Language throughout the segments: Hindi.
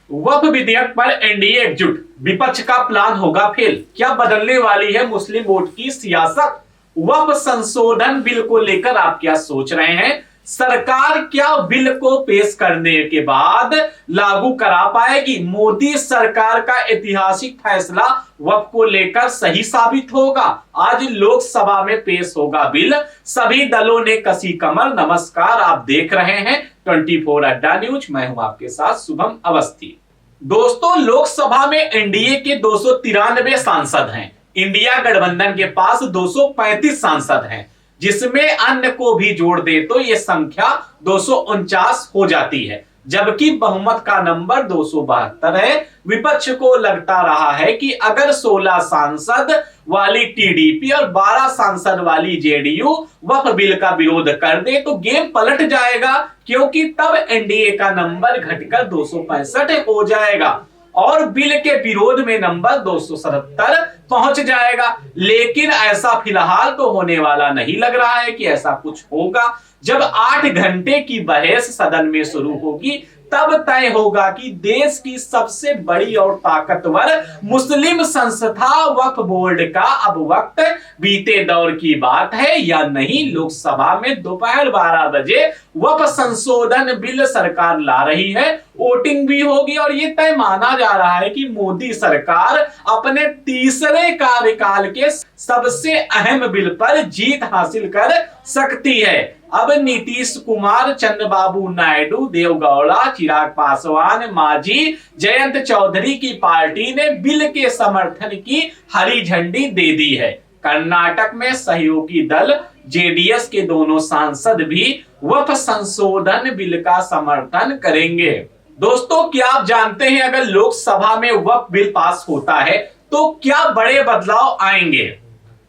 वक्फ विधेयक पर एनडीए एकजुट, विपक्ष का प्लान होगा फेल। क्या बदलने वाली है मुस्लिम वोट की सियासत? वक्फ संशोधन बिल को लेकर आप क्या सोच रहे हैं? सरकार क्या बिल को पेश करने के बाद लागू करा पाएगी? मोदी सरकार का ऐतिहासिक फैसला वक्फ को लेकर सही साबित होगा। आज लोकसभा में पेश होगा बिल, सभी दलों ने कसी कमर। नमस्कार, आप देख रहे हैं 24 अड्डा न्यूज, मैं हूं आपके साथ शुभम अवस्थी। दोस्तों, लोकसभा में एनडीए के 293 सांसद हैं। इंडिया गठबंधन के पास 235 सांसद हैं, जिसमें अन्य को भी जोड़ दे तो यह संख्या 249 हो जाती है, जबकि बहुमत का नंबर 272 है। विपक्ष को लगता रहा है कि अगर 16 सांसद वाली टीडीपी और 12 सांसद वाली जेडीयू वक्फ बिल का विरोध कर दे तो गेम पलट जाएगा, क्योंकि तब एनडीए का नंबर घटकर 265 हो जाएगा और बिल के विरोध में नंबर 277 पहुंच जाएगा। लेकिन ऐसा फिलहाल तो होने वाला नहीं लग रहा है कि ऐसा कुछ होगा। जब 8 घंटे की बहस सदन में शुरू होगी, तब तय होगा कि देश की सबसे बड़ी और ताकतवर मुस्लिम संस्था वक्फ बोर्ड का अब वक्त बीते दौर की बात है या नहीं। लोकसभा में दोपहर 12 बजे वक्फ संशोधन बिल सरकार ला रही है, वोटिंग भी होगी और ये तय माना जा रहा है कि मोदी सरकार अपने तीसरे कार्यकाल के सबसे अहम बिल पर जीत हासिल कर सकती है। अब नीतीश कुमार, चंद्रबाबू नायडू, देवगौड़ा, चिराग पासवान, मांझी, जयंत चौधरी की पार्टी ने बिल के समर्थन की हरी झंडी दे दी है। कर्नाटक में सहयोगी दल जेडीएस के दोनों सांसद भी वक्फ संशोधन बिल का समर्थन करेंगे। दोस्तों, क्या आप जानते हैं अगर लोकसभा में वक्फ बिल पास होता है तो क्या बड़े बदलाव आएंगे?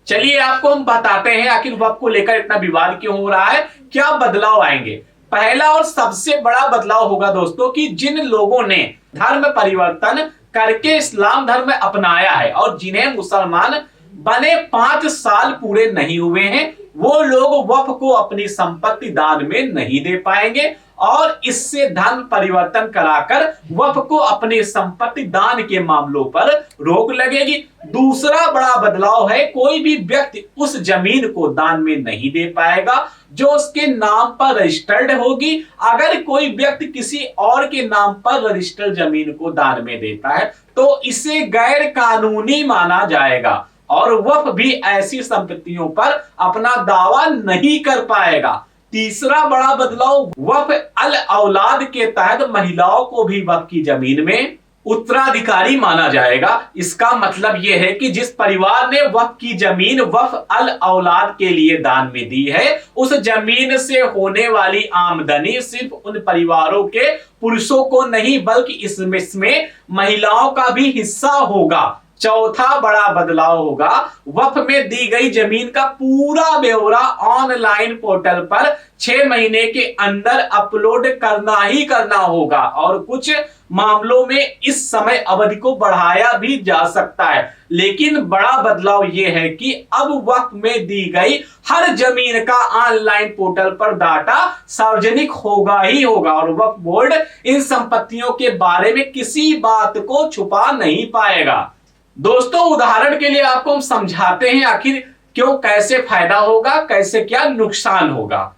चलिए आपको हम बताते हैं आखिर वक्फ को लेकर इतना विवाद क्यों हो रहा है, क्या बदलाव आएंगे। पहला और सबसे बड़ा बदलाव होगा दोस्तों कि जिन लोगों ने धर्म परिवर्तन करके इस्लाम धर्म अपनाया है और जिन्हें मुसलमान बने 5 साल पूरे नहीं हुए हैं, वो लोग वक्फ को अपनी संपत्ति दान में नहीं दे पाएंगे और इससे धर्म परिवर्तन कराकर वक्फ को अपनी संपत्ति दान के मामलों पर रोक लगेगी। दूसरा बड़ा बदलाव है, कोई भी व्यक्ति उस जमीन को दान में नहीं दे पाएगा जो उसके नाम पर रजिस्टर्ड होगी। अगर कोई व्यक्ति किसी और के नाम पर रजिस्टर्ड जमीन को दान में देता है तो इसे गैर कानूनी माना जाएगा और वक्फ भी ऐसी संपत्तियों पर अपना दावा नहीं कर पाएगा। तीसरा बड़ा बदलाव, वक्फ अल औलाद के तहत महिलाओं को भी वक्फ की जमीन में उत्तराधिकारी माना जाएगा। इसका मतलब यह है कि जिस परिवार ने वक्फ की जमीन वक्फ अल औलाद के लिए दान में दी है, उस जमीन से होने वाली आमदनी सिर्फ उन परिवारों के पुरुषों को नहीं बल्कि इसमें महिलाओं का भी हिस्सा होगा। चौथा बड़ा बदलाव होगा, वक्फ में दी गई जमीन का पूरा ब्यौरा ऑनलाइन पोर्टल पर 6 महीने के अंदर अपलोड करना ही करना होगा और कुछ मामलों में इस समय अवधि को बढ़ाया भी जा सकता है। लेकिन बड़ा बदलाव यह है कि अब वक्फ में दी गई हर जमीन का ऑनलाइन पोर्टल पर डाटा सार्वजनिक होगा ही होगा और वक्फ बोर्ड इन संपत्तियों के बारे में किसी बात को छुपा नहीं पाएगा। दोस्तों, उदाहरण के लिए आपको हम समझाते हैं आखिर क्यों, कैसे फायदा होगा, कैसे क्या नुकसान होगा।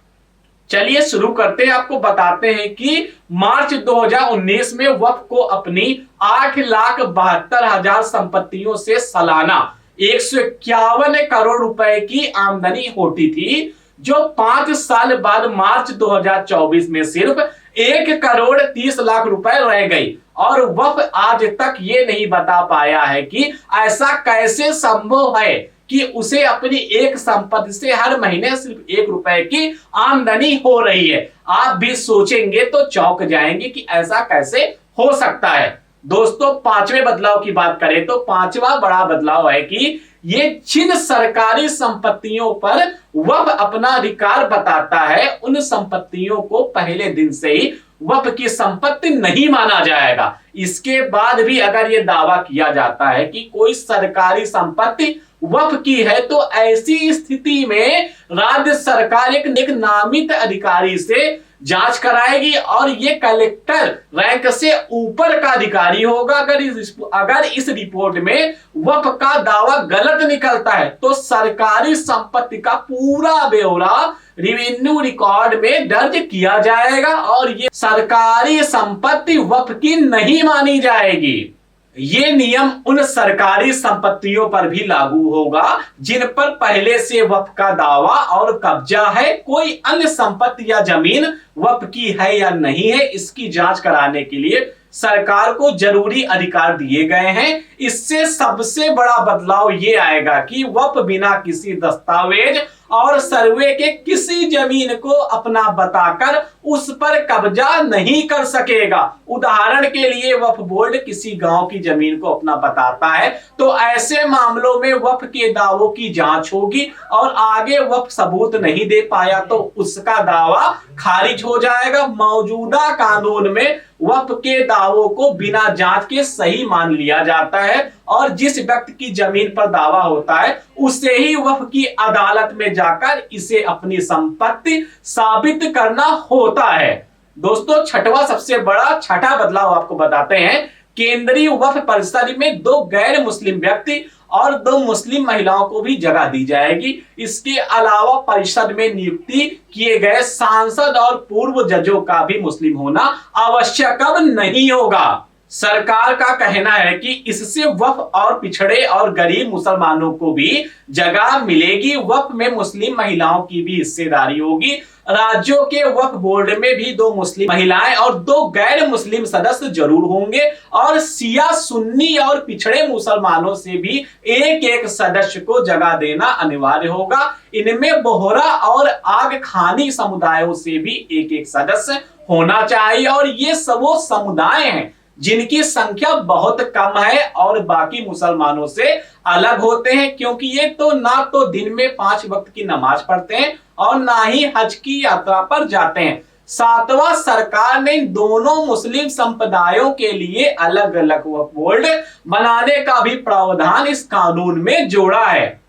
चलिए शुरू करते हैं, आपको बताते हैं कि मार्च 2019 में वक्फ को अपनी 8,72,000 संपत्तियों से सालाना 151 करोड़ रुपए की आमदनी होती थी, जो 5 साल बाद मार्च 2024 में सिर्फ 1,30,00,000 रुपए रह गई और वक्फ आज तक ये नहीं बता पाया है कि ऐसा कैसे संभव है कि उसे अपनी एक संपत्ति से हर महीने सिर्फ 1 रुपए की आमदनी हो रही है। आप भी सोचेंगे तो चौंक जाएंगे कि ऐसा कैसे हो सकता है। दोस्तों, 5वें बदलाव की बात करें तो 5वां बड़ा बदलाव है कि ये जिन सरकारी संपत्तियों पर वक्फ अपना अधिकार बताता है, उन संपत्तियों को पहले दिन से ही वक्फ की संपत्ति नहीं माना जाएगा। इसके बाद भी अगर यह दावा किया जाता है कि कोई सरकारी संपत्ति वक्फ की है तो ऐसी स्थिति में राज्य सरकार एक नामित अधिकारी से जांच कराएगी और ये कलेक्टर रैंक से ऊपर का अधिकारी होगा। अगर इस रिपोर्ट में वक्फ का दावा गलत निकलता है तो सरकारी संपत्ति का पूरा ब्यौरा रेवेन्यू रिकॉर्ड में दर्ज किया जाएगा और ये सरकारी संपत्ति वक्फ की नहीं मानी जाएगी। ये नियम उन सरकारी संपत्तियों पर भी लागू होगा जिन पर पहले से वक्फ का दावा और कब्जा है। कोई अन्य संपत्ति या जमीन वक्फ की है या नहीं है, इसकी जांच कराने के लिए सरकार को जरूरी अधिकार दिए गए हैं। इससे सबसे बड़ा बदलाव ये आएगा कि वक्फ बिना किसी दस्तावेज और सर्वे के किसी जमीन को अपना बताकर उस पर कब्जा नहीं कर सकेगा। उदाहरण के लिए वक्फ बोर्ड किसी गांव की जमीन को अपना बताता है तो ऐसे मामलों में वक्फ के दावों की जांच होगी और आगे वक्फ सबूत नहीं दे पाया तो उसका दावा खारिज हो जाएगा। मौजूदा कानून में वक्फ के दावों को बिना जांच के सही मान लिया जाता है और जिस व्यक्ति की जमीन पर दावा होता है उसे ही वक्फ की अदालत में जाकर इसे अपनी संपत्ति साबित करना होता है। दोस्तों, छठा बदलाव आपको बताते हैं। केंद्रीय वक्फ परिषद में 2 गैर मुस्लिम व्यक्ति और 2 मुस्लिम महिलाओं को भी जगह दी जाएगी। इसके अलावा परिषद में नियुक्ति किए गए सांसद और पूर्व जजों का भी मुस्लिम होना आवश्यक अब नहीं होगा। सरकार का कहना है कि इससे वक्फ और पिछड़े और गरीब मुसलमानों को भी जगह मिलेगी। वक्फ में मुस्लिम महिलाओं की भी हिस्सेदारी होगी। राज्यों के वक्फ बोर्ड में भी 2 मुस्लिम महिलाएं और 2 गैर मुस्लिम सदस्य जरूर होंगे और शिया, सुन्नी और पिछड़े मुसलमानों से भी एक सदस्य को जगह देना अनिवार्य होगा। इनमें बोहरा और आग खानी समुदायों से भी एक सदस्य होना चाहिए और ये सब वो समुदाय हैं जिनकी संख्या बहुत कम है और बाकी मुसलमानों से अलग होते हैं, क्योंकि ये तो ना तो दिन में 5 वक्त की नमाज पढ़ते हैं और ना ही हज की यात्रा पर जाते हैं। 7वां, सरकार ने दोनों मुस्लिम संप्रदायों के लिए अलग अलग वक्फ बोर्ड बनाने का भी प्रावधान इस कानून में जोड़ा है।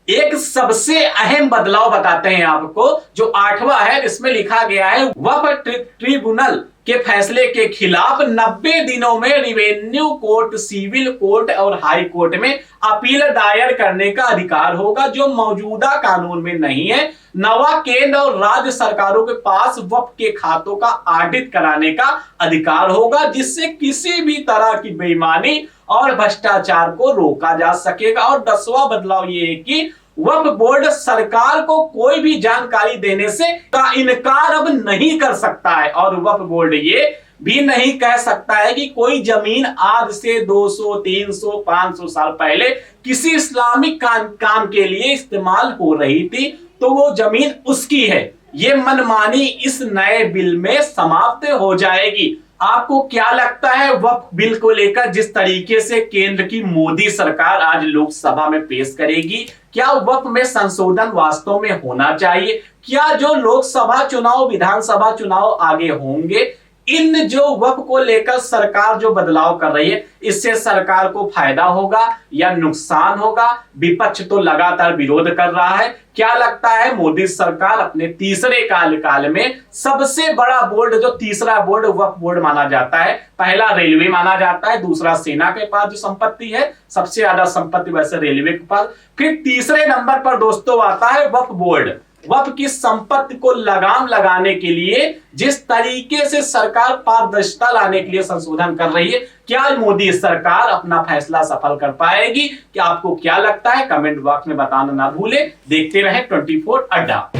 एक सबसे अहम बदलाव बताते हैं आपको, जो 8वां है। इसमें लिखा गया है वक्फ ट्रिब्यूनल के फैसले के खिलाफ 90 दिनों में रेवेन्यू कोर्ट, सिविल कोर्ट और हाई कोर्ट में अपील दायर करने का अधिकार होगा, जो मौजूदा कानून में नहीं है। नवा, केंद्र और राज्य सरकारों के पास वक्फ के खातों का ऑडिट कराने का अधिकार होगा, जिससे किसी भी तरह की बेईमानी और भ्रष्टाचार को रोका जा सकेगा। और 10वां बदलाव ये है कि वक्फ बोर्ड सरकार को कोई भी जानकारी देने से का इनकार अब नहीं कर सकता है और वक्फ बोर्ड ये भी नहीं कह सकता है कि कोई जमीन आज से 200, 300, 500 साल पहले किसी इस्लामिक काम के लिए इस्तेमाल हो रही थी तो वो जमीन उसकी है। ये मनमानी इस नए बिल में समाप्त हो जाएगी। आपको क्या लगता है वक्फ बिल को लेकर जिस तरीके से केंद्र की मोदी सरकार आज लोकसभा में पेश करेगी, क्या वक्फ में संशोधन वास्तव में होना चाहिए? क्या जो लोकसभा चुनाव, विधानसभा चुनाव आगे होंगे, इन जो वक्फ को लेकर सरकार जो बदलाव कर रही है, इससे सरकार को फायदा होगा या नुकसान होगा? विपक्ष तो लगातार विरोध कर रहा है। क्या लगता है मोदी सरकार अपने तीसरे कार्यकाल में सबसे बड़ा बोर्ड, जो तीसरा बोर्ड वक्फ बोर्ड माना जाता है, पहला रेलवे माना जाता है, दूसरा सेना के पास जो संपत्ति है, सबसे ज्यादा संपत्ति वैसे रेलवे के पास, फिर तीसरे नंबर पर दोस्तों आता है वक्फ बोर्ड। वक्फ की संपत्ति को लगाम लगाने के लिए जिस तरीके से सरकार पारदर्शिता लाने के लिए संशोधन कर रही है, क्या मोदी सरकार अपना फैसला सफल कर पाएगी? क्या आपको क्या लगता है? कमेंट बॉक्स में बताना ना भूले। देखते रहें 24 अड्डा।